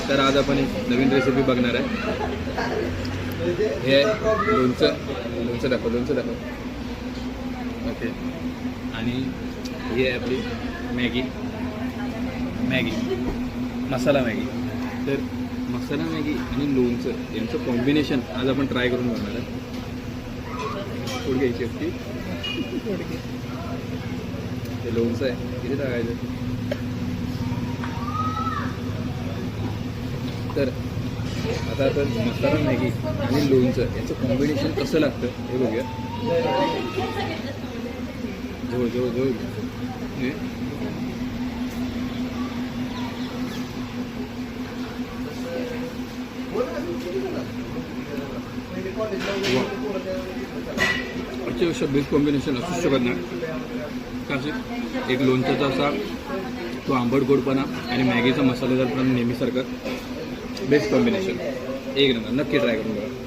तर आज आपण एक नवीन रेसिपी बघणार आहे. हे आहे लोणचं दाखव. ओके. आणि ही आहे आपली मॅगी मसाला मॅगी. तर मसाला मॅगी आणि लोणचं यांचं कॉम्बिनेशन आज आपण ट्राय करून बघणार आहे. थोडी घ्यायची असती. ते लोणचं आहे किती टाकायचं. तर आता आपण मसाला मॅगी आणि लोणचं याचं कॉम्बिनेशन कसं लागतं हे बघूया. जवळ अतिशय बेस्ट कॉम्बिनेशन असूच शकत नाही. कारण एक लोणच्याचा असा तो आंबट गोडपणा आणि मॅगीचा मसालेदारपणा नेहमीसारखं बेस्ट कॉम्बिनेशन. एक नंबर. नक्की ट्राय करून बघा.